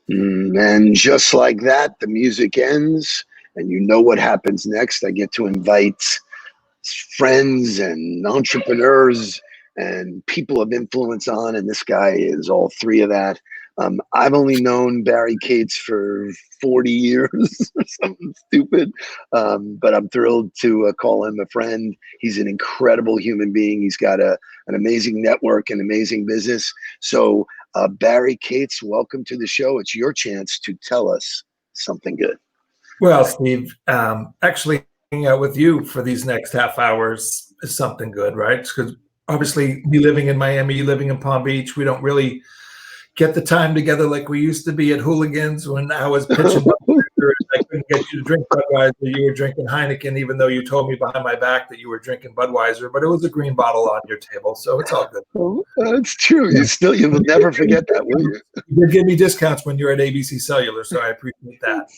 And just like that, the music ends, and you know what happens next. I get to invite friends and entrepreneurs and people of influence on, and this guy is all three of that. I've only known Barry Cates for 40 years or something stupid, but I'm thrilled to call him a friend. He's an incredible human being. He's got an amazing network, an amazing business. So, Barry Cates, welcome to the show. It's your chance to tell us something good. Well, Steve, actually hanging out with you for these next half hours is something good, right? Because obviously, me living in Miami, you living in Palm Beach, we don't really get the time together like we used to be at Hooligans when I was pitching. I couldn't get you to drink Budweiser. You were drinking Heineken, even though you told me behind my back that you were drinking Budweiser. But it was a green bottle on your table, so it's all good. Oh, that's true. You will never forget that, will you? You did give me discounts when you're at ABC Cellular, so I appreciate that.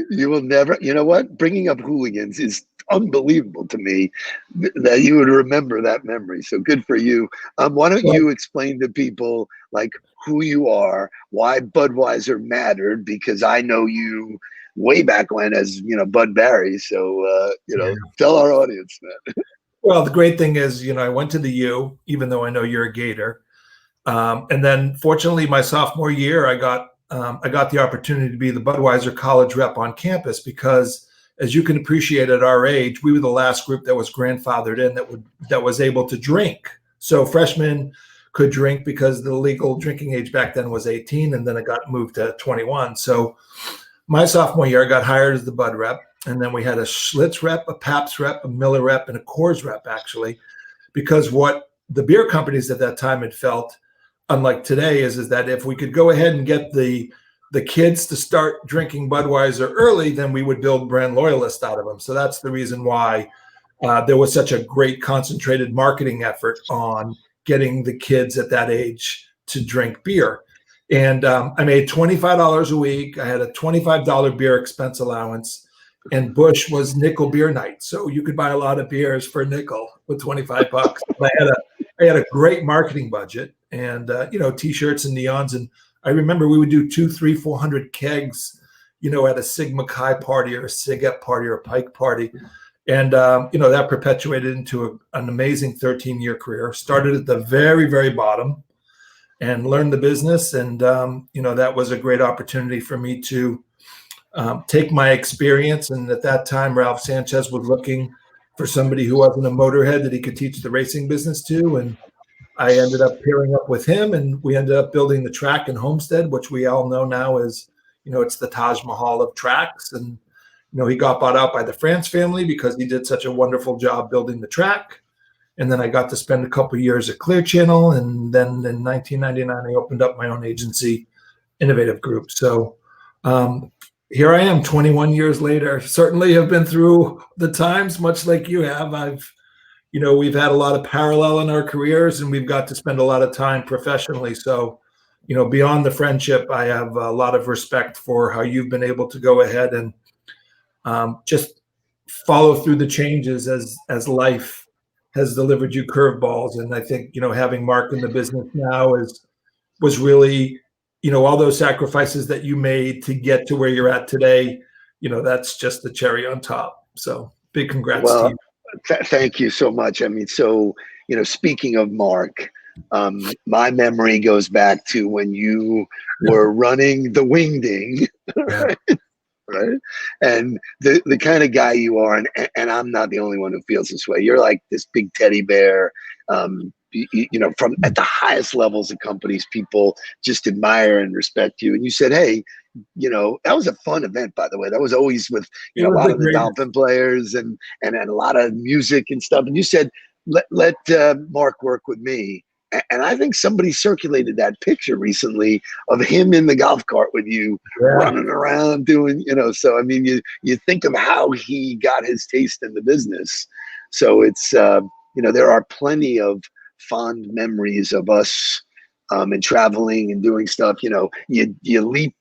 You will never. You know what? Bringing up Hooligans is unbelievable to me that you would remember that memory. So good for you. Why don't you explain to people like who you are, why Budweiser mattered? Because I know you way back when as Bud Barry. So tell our audience that. Well, the great thing is, I went to the U, even though I know you're a Gator. And then fortunately my sophomore year, I got the opportunity to be the Budweiser college rep on campus because, as you can appreciate at our age, we were the last group that was grandfathered in that was able to drink. So freshmen could drink because the legal drinking age back then was 18, and then it got moved to 21. So my sophomore year, I got hired as the Bud rep, and then we had a Schlitz rep, a Pabst rep, a Miller rep, and a Coors rep, actually, because what the beer companies at that time had felt, unlike today, is that if we could go ahead and get the kids to start drinking Budweiser early, then we would build brand loyalists out of them. So that's the reason why there was such a great concentrated marketing effort on getting the kids at that age to drink beer. And I made $25 a week. I had a $25 beer expense allowance, and Busch was nickel beer night. So you could buy a lot of beers for a nickel with $25. I had a great marketing budget and, T-shirts and neons. And I remember we would do 200, 300, 400 kegs, at a Sigma Chi party or a SIGEP party or a Pike party. And, that perpetuated into an amazing 13-year career. Started at the very, very bottom and learned the business. And, that was a great opportunity for me to take my experience. And at that time, Ralph Sanchez was looking for somebody who wasn't a motorhead that he could teach the racing business to. And I ended up pairing up with him, and we ended up building the track in Homestead, which we all know now is, it's the Taj Mahal of tracks. And, he got bought out by the France family because he did such a wonderful job building the track. And then I got to spend a couple of years at Clear Channel. And then in 1999, I opened up my own agency, Innovative Group. So here I am 21 years later. Certainly have been through the times, much like you have. We've had a lot of parallel in our careers, and we've got to spend a lot of time professionally. So, beyond the friendship, I have a lot of respect for how you've been able to go ahead and just follow through the changes as life has delivered you curveballs. And I think, having Mark in the business now was really, all those sacrifices that you made to get to where you're at today, that's just the cherry on top. So big congrats to you. Thank you so much. I mean, so, speaking of Mark, my memory goes back to when you were running the Wingding, right? Right. And the kind of guy you are, and I'm not the only one who feels this way. You're like this big teddy bear, from at the highest levels of companies, people just admire and respect you. And you said, hey, that was a fun event, by the way. That was always with, a lot of the Dolphin players and a lot of music and stuff. And you said, let Mark work with me. And I think somebody circulated that picture recently of him in the golf cart with you, running around doing, so, I mean, you think of how he got his taste in the business. So it's, there are plenty of fond memories of us and traveling and doing stuff. You leap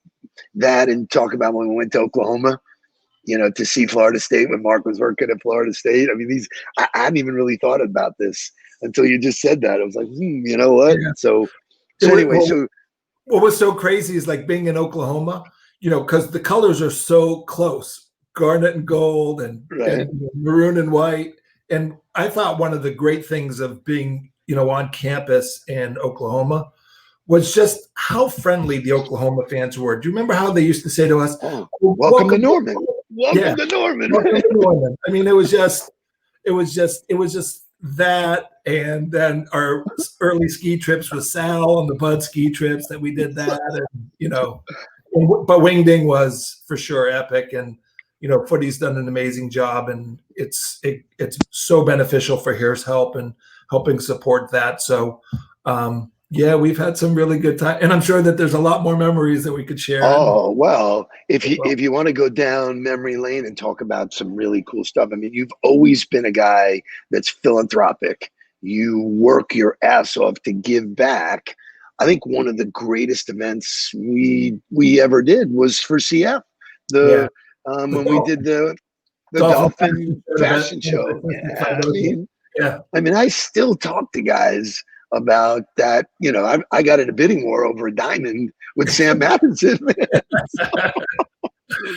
that and talk about when we went to Oklahoma, to see Florida State when Mark was working at Florida State. I mean, I hadn't even really thought about this until you just said that. I was like, you know what? Yeah. So anyway, what was so crazy is like being in Oklahoma, because the colors are so close, garnet and gold Right. and maroon and white. And I thought one of the great things of being, on campus in Oklahoma was just how friendly the Oklahoma fans were. Do you remember how they used to say to us, Oh, welcome to Norman. Welcome to Norman. Welcome to Norman. I mean, it was just that. And then our early ski trips with Sal and the Bud ski trips that we did that. And, but Wingding was for sure epic. And, Footy's done an amazing job, and it's so beneficial for Here's Help and helping support that. So, yeah, we've had some really good time, and I'm sure that there's a lot more memories that we could share. Oh, well, if you want to go down memory lane and talk about some really cool stuff, I mean, you've always been a guy that's philanthropic. You work your ass off to give back. I think one of the greatest events we ever did was for CF. When we did the Dolphin fashion show. Yeah, I mean, I still talk to guys about that. I got in a bidding war over a diamond with Sam Matheson. It's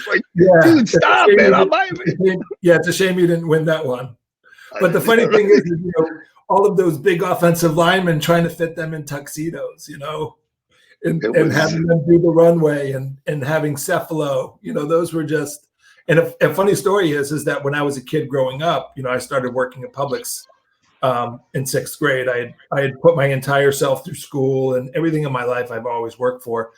like, dude, stop, man. Yeah, it's a shame you didn't win that one. But the funny thing is, all of those big offensive linemen trying to fit them in tuxedos, and having them do the runway and having Cephalo, those were just. And a funny story is that when I was a kid growing up, I started working at Publix in 6th grade. I had put my entire self through school, and everything in my life I've always worked for.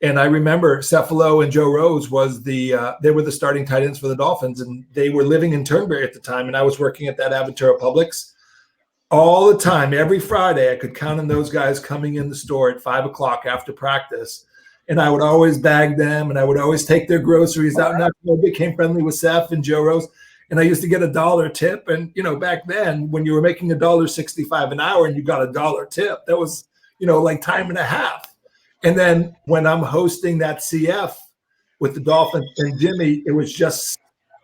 And I remember Cephalo and Joe Rose they were the starting tight ends for the Dolphins, and they were living in Turnberry at the time. And I was working at that Aventura Publix all the time. Every Friday I could count on those guys coming in the store at 5 o'clock after practice. And I would always bag them, and I would always take their groceries out. And I became friendly with Seth and Joe Rose. And I used to get $1 tip. And, back then when you were making $1.65 an hour and you got $1 tip, that was, like time and a half. And then when I'm hosting that CF with the Dolphins and Jimmy, it was just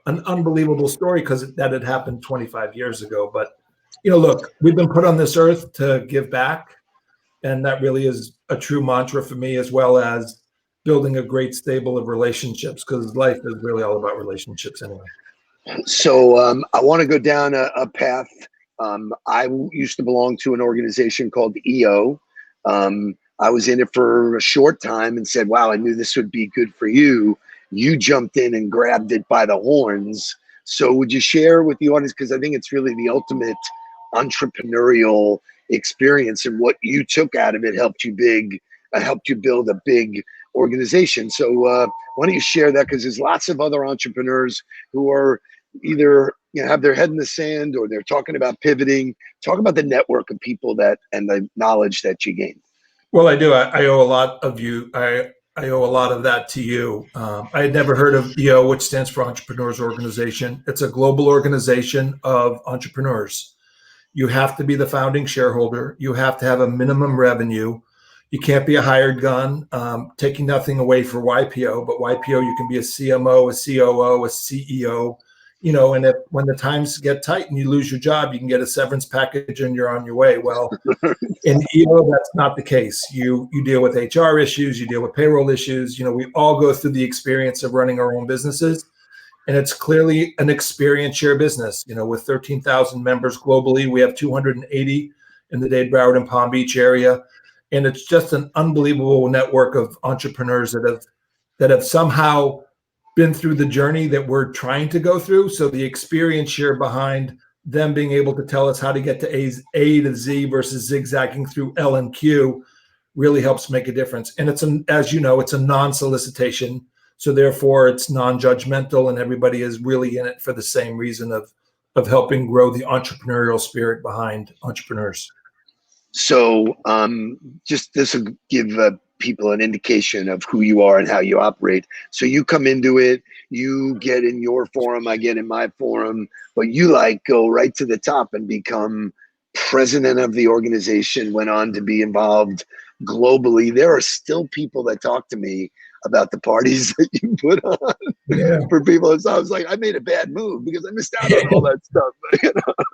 an unbelievable story because that had happened 25 years ago. But, look, we've been put on this earth to give back. And that really is a true mantra for me, as well as building a great stable of relationships, because life is really all about relationships anyway. So I want to go down a path. I used to belong to an organization called EO. I was in it for a short time and said, wow, I knew this would be good for you. You jumped in and grabbed it by the horns. So would you share with the audience, because I think it's really the ultimate entrepreneurial experience, and what you took out of it helped you build a big organization. So why don't you share that, because there's lots of other entrepreneurs who are either have their head in the sand or they're talking about pivoting. Talk about the network of people and the knowledge that you gained. Well, I do. I owe a lot of you. I owe a lot of that to you. I had never heard of EO, which stands for Entrepreneurs Organization. It's a global organization of entrepreneurs. You have to be the founding shareholder. You have to have a minimum revenue. You can't be a hired gun. Taking nothing away for YPO, but YPO, you can be a CMO, a COO, a CEO, and when the times get tight and you lose your job, you can get a severance package and you're on your way. Well, in EO, that's not the case. You deal with HR issues, you deal with payroll issues. We all go through the experience of running our own businesses. And it's clearly an experience share business. With 13,000 members globally, we have 280 in the Dade, Broward, and Palm Beach area. And it's just an unbelievable network of entrepreneurs that have somehow been through the journey that we're trying to go through. So the experience share behind them being able to tell us how to get to A to Z versus zigzagging through L and Q really helps make a difference. And as you know, it's a non-solicitation. So therefore, it's non-judgmental, and everybody is really in it for the same reason of helping grow the entrepreneurial spirit behind entrepreneurs. So just this will give people an indication of who you are and how you operate. So you come into it, you get in your forum, I get in my forum, but you go right to the top and become president of the organization, went on to be involved globally. There are still people that talk to me about the parties that you put on for people. So I was like, I made a bad move because I missed out on all that stuff.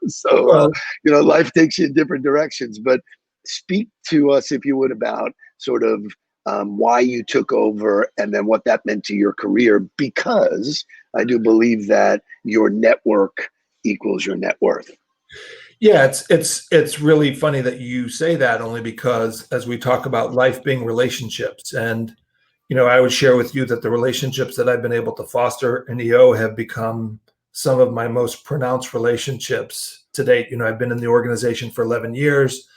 So, life takes you in different directions. But speak to us, if you would, about sort of why you took over, and then what that meant to your career, because I do believe that your network equals your net worth. Yeah, it's really funny that you say that, only because as we talk about life being relationships, and I would share with you that the relationships that I've been able to foster in EO have become some of my most pronounced relationships to date. I've been in the organization for 11 years.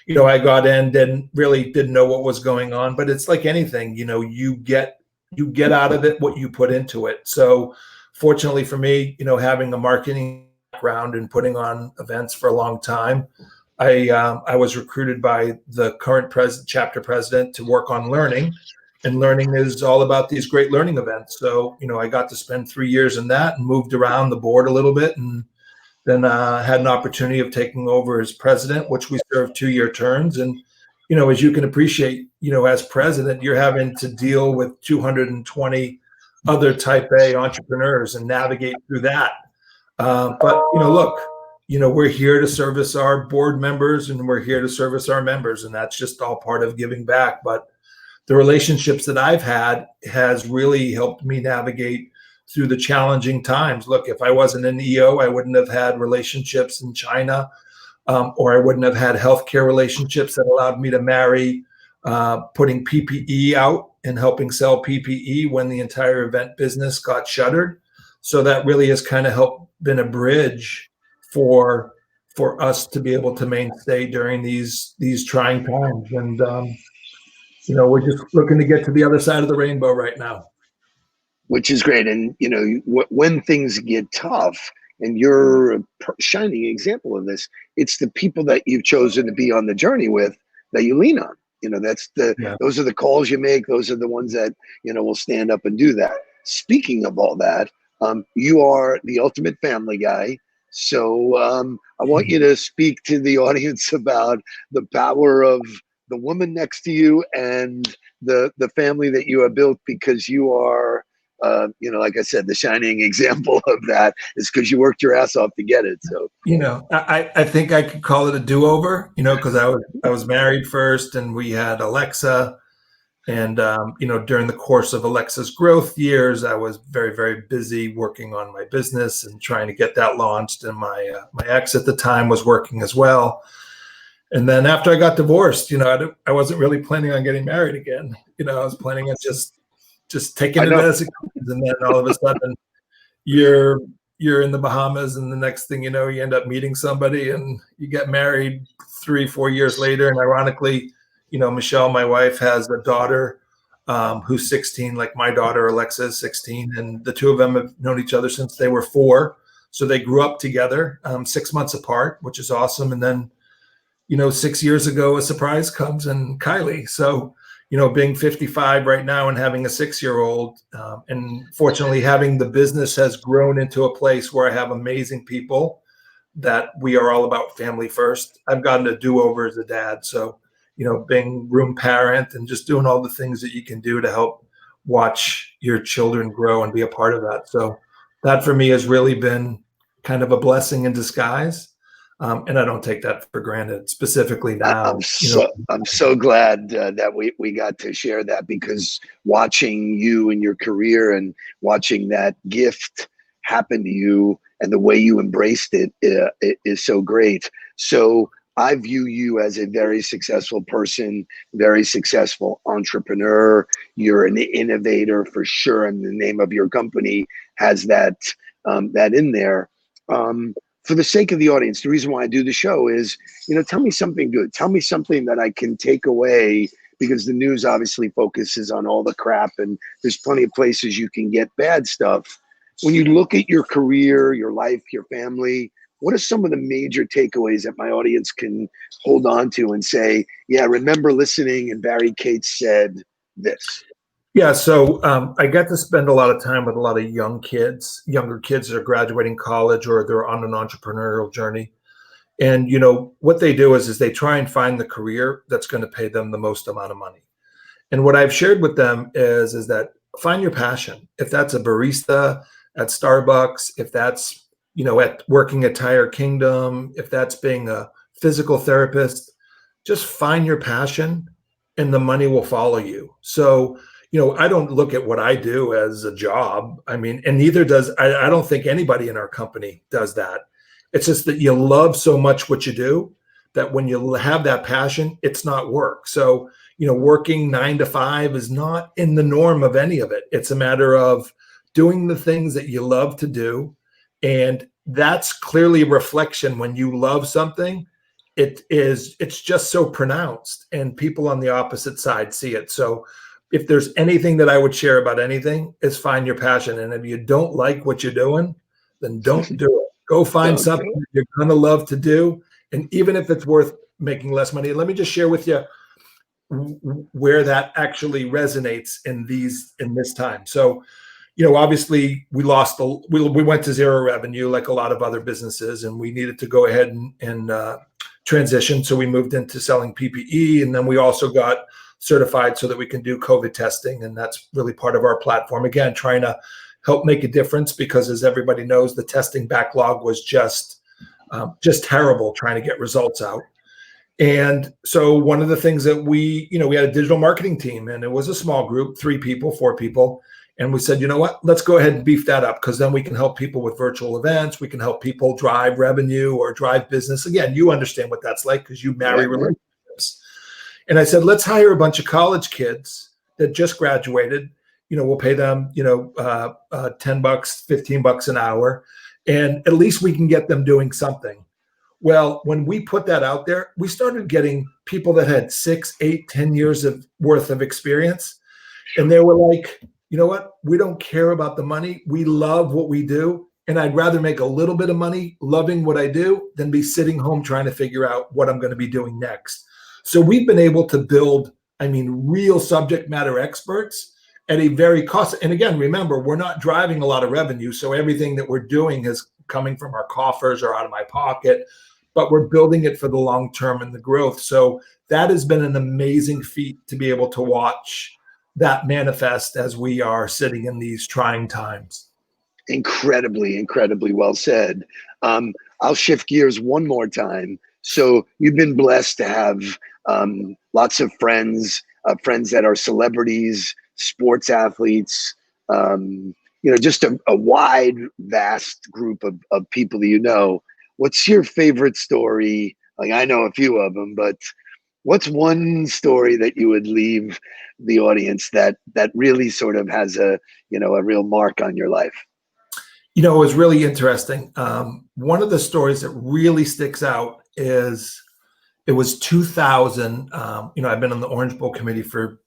I got in, didn't know what was going on, but it's like anything, you get out of it what you put into it. So fortunately for me, having a marketing background and putting on events for a long time, I was recruited by the current chapter president to work on learning, and learning is all about these great learning events. So I got to spend 3 years in that and moved around the board a little bit, and then had an opportunity of taking over as president, which we served 2-year terms. And as you can appreciate, as president, you're having to deal with 220 other type A entrepreneurs and navigate through that. But look, we're here to service our board members, and we're here to service our members, and that's just all part of giving back. But the relationships that I've had has really helped me navigate through the challenging times. Look, if I wasn't in EO, I wouldn't have had relationships in China, or I wouldn't have had healthcare relationships that allowed me to marry, putting PPE out and helping sell PPE when the entire event business got shuttered. So that really has kind of been a bridge for us to be able to mainstay during these trying times. And we're just looking to get to the other side of the rainbow right now. Which is great. And when things get tough, and you're a shining example of this, it's the people that you've chosen to be on the journey with that you lean on. Those are the calls you make. Those are the ones that will stand up and do that. Speaking of all that, you are the ultimate family guy. So I want you to speak to the audience about the power of the woman next to you and the family that you have built, because you are, like I said, the shining example of that is because you worked your ass off to get it. So, I think I could call it a do-over, because I was married first, and we had Alexa. And, during the course of Alexa's growth years, I was very, very busy working on my business and trying to get that launched. And my ex at the time was working as well. And then after I got divorced, I wasn't really planning on getting married again. I was planning on just taking it as it comes. And then all of a sudden you're in the Bahamas, and the next thing you know, you end up meeting somebody and you get married 3-4 years later. And ironically, Michelle, my wife, has a daughter who's 16, like my daughter Alexa is 16, and the two of them have known each other since they were 4. So they grew up together, 6 months apart, which is awesome. And then 6 years ago, a surprise comes, and Kylie. So being 55 right now and having a 6-year-old, and fortunately having the business has grown into a place where I have amazing people that we are all about family first. I've gotten a do-over as a dad. So being room parent and just doing all the things that you can do to help watch your children grow and be a part of that. So that for me has really been kind of a blessing in disguise. And I don't take that for granted, specifically now. I'm so glad that we got to share that, because watching you and your career and watching that gift happen to you and the way you embraced it is so great. So I view you as a very successful person, very successful entrepreneur. You're an innovator for sure, and the name of your company has that in there. For the sake of the audience, the reason why I do the show is, tell me something good. Tell me something that I can take away, because the news obviously focuses on all the crap, and there's plenty of places you can get bad stuff. When you look at your career, your life, your family, what are some of the major takeaways that my audience can hold on to and say, yeah, remember listening and Barry Cates said this? Yeah, so I get to spend a lot of time with a lot of younger kids that are graduating college or they're on an entrepreneurial journey. And, what they do is they try and find the career that's going to pay them the most amount of money. And what I've shared with them is that find your passion. If that's a barista at Starbucks, if that's at working at Tire Kingdom, if that's being a physical therapist, just find your passion and the money will follow you. So, I don't look at what I do as a job. I mean, and neither does, I don't think anybody in our company does that. It's just that you love so much what you do that when you have that passion, it's not work. So, working 9 to 5 is not in the norm of any of it. It's a matter of doing the things that you love to do. And that's clearly a reflection. When you love something, it's just so pronounced, and people on the opposite side see it. So if there's anything that I would share about anything, is find your passion. And if you don't like what you're doing, then don't do it. Go find something that you're going to love to do. And even if it's worth making less money, let me just share with you where that actually resonates in this time. So, obviously we went to zero revenue like a lot of other businesses, and we needed to go ahead and transition. So we moved into selling PPE, and then we also got certified so that we can do COVID testing. And that's really part of our platform. Again, trying to help make a difference, because as everybody knows, the testing backlog was just terrible trying to get results out. And so one of the things that we had a digital marketing team, and it was a small group, 3 people, 4 people. And we said, you know what, let's go ahead and beef that up, because then we can help people with virtual events. We can help people drive revenue or drive business. Again, you understand what that's like because you marry relationships. And I said, let's hire a bunch of college kids that just graduated. We'll pay them, $10, $15 an hour. And at least we can get them doing something. Well, when we put that out there, we started getting people that had 6, 8, 10 years worth of experience. And they were like, you know what? We don't care about the money. We love what we do. And I'd rather make a little bit of money loving what I do than be sitting home trying to figure out what I'm going to be doing next. So we've been able to build, real subject matter experts at a very cost. And again, remember, we're not driving a lot of revenue. So everything that we're doing is coming from our coffers or out of my pocket, but we're building it for the long term and the growth. So that has been an amazing feat to be able to watch that manifest as we are sitting in these trying times. Incredibly well said. I'll shift gears one more time. So you've been blessed to have lots of friends that are celebrities, sports athletes, just a wide, vast group of people that What's your favorite story? Like, I know a few of them, but what's one story that you would leave the audience that really sort of has a real mark on your life? It was really interesting. One of the stories that really sticks out is it was 2000. I've been on the Orange Bowl committee for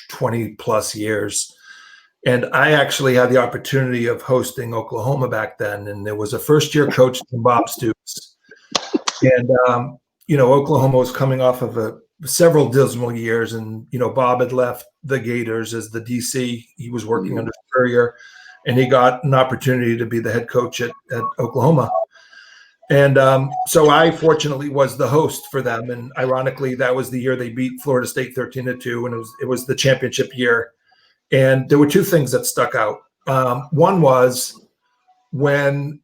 20 plus years. And I actually had the opportunity of hosting Oklahoma back then. And there was a first-year coach, Bob Stoops. And, Oklahoma was coming off of several dismal years. And, Bob had left the Gators as the DC. He was working under Spurrier. And he got an opportunity to be the head coach at Oklahoma. And so I fortunately was the host for them. And ironically, that was the year they beat Florida State 13-2. And it was the championship year. And there were 2 things that stuck out. One was when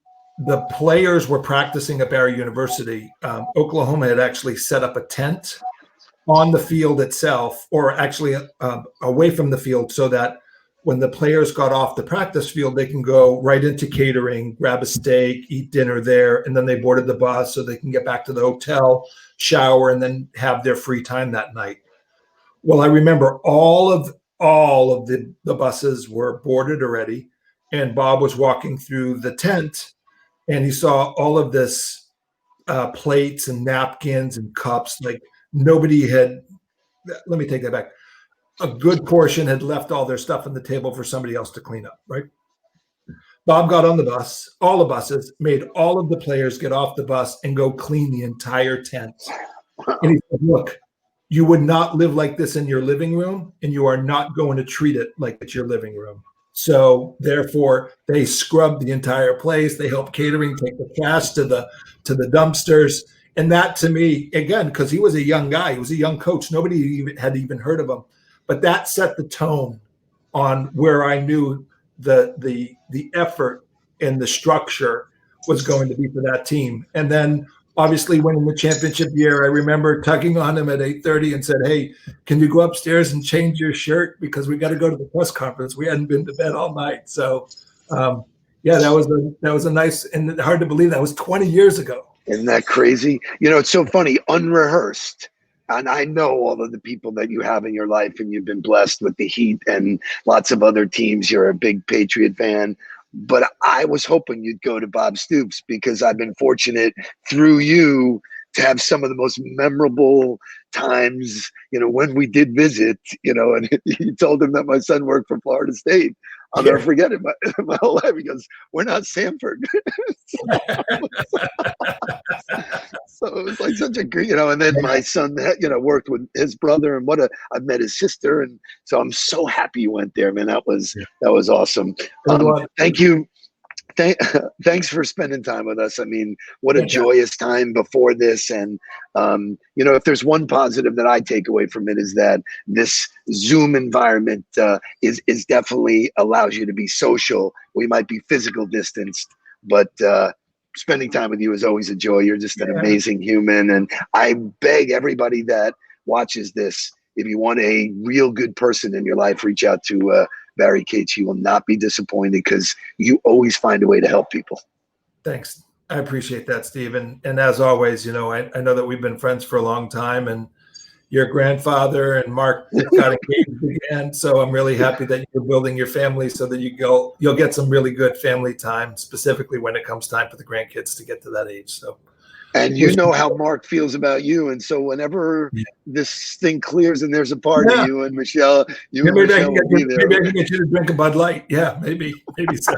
the players were practicing at Barry University, Oklahoma had actually set up a tent on the field itself, or actually away from the field, so that when the players got off the practice field, they can go right into catering, grab a steak, eat dinner there, and then they boarded the bus so they can get back to the hotel, shower, and then have their free time that night. Well, I remember all of the buses were boarded already, and Bob was walking through the tent, and he saw all of this plates and napkins and cups. Like, nobody had, let me take that back. A good portion had left all their stuff on the table for somebody else to clean up, right? Bob got on the bus, all the buses, made all of the players get off the bus and go clean the entire tent. And he said, look, you would not live like this in your living room, and you are not going to treat it like it's your living room. So therefore, they scrubbed the entire place. They helped catering take the trash to the dumpsters. And that, to me, again, because he was a young guy, he was a young coach, nobody had even heard of him. But that set the tone on where I knew the effort and the structure was going to be for that team. And then obviously winning the championship year, I remember tugging on him at 8:30 and said, "Hey, can you go upstairs and change your shirt because we got to go to the press conference. We hadn't been to bed all night." So, yeah, that was a nice, and hard to believe that was 20 years ago. Isn't that crazy? You know, it's so funny, unrehearsed. And I know all of the people that you have in your life, and you've been blessed with the Heat and lots of other teams. You're a big Patriot fan. But I was hoping you'd go to Bob Stoops because I've been fortunate through you to have some of the most memorable times, you know, when we did visit, you know, and he told him that my son worked for Florida State. I'll never forget it my whole life. He goes, "We're not Sanford." So it was like such a great, you know, and then my son, you know, worked with his brother, and I've met his sister. And so I'm so happy you went there, man. That was awesome. Thank you. Thanks for spending time with us. I mean, what a joyous time before this. And, you know, if there's one positive that I take away from it is that this Zoom environment is definitely allows you to be social. We might be physical distanced, but spending time with you is always a joy. You're just an amazing human. And I beg everybody that watches this, if you want a real good person in your life, reach out to Barry Cates. You will not be disappointed because you always find a way to help people. Thanks. I appreciate that, Steve. And as always, you know, I know that we've been friends for a long time, and your grandfather and Mark got engaged again. So I'm really happy that you're building your family so that you'll get some really good family time, specifically when it comes time for the grandkids to get to that age. So. And you know how Mark feels about you. And so whenever this thing clears and there's a party, you and Michelle, will be there. Maybe I can get you to drink a Bud Light. Yeah, maybe so.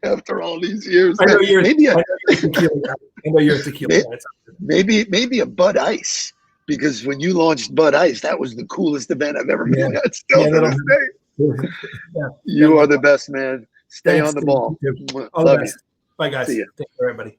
After all these years. I know you're a tequila. Maybe a Bud Ice. Because when you launched Bud Ice, that was the coolest event I've ever been at. Still to this day. You are the best, man. Stay on the ball. All the best. Bye, guys. See ya. Thank you, everybody.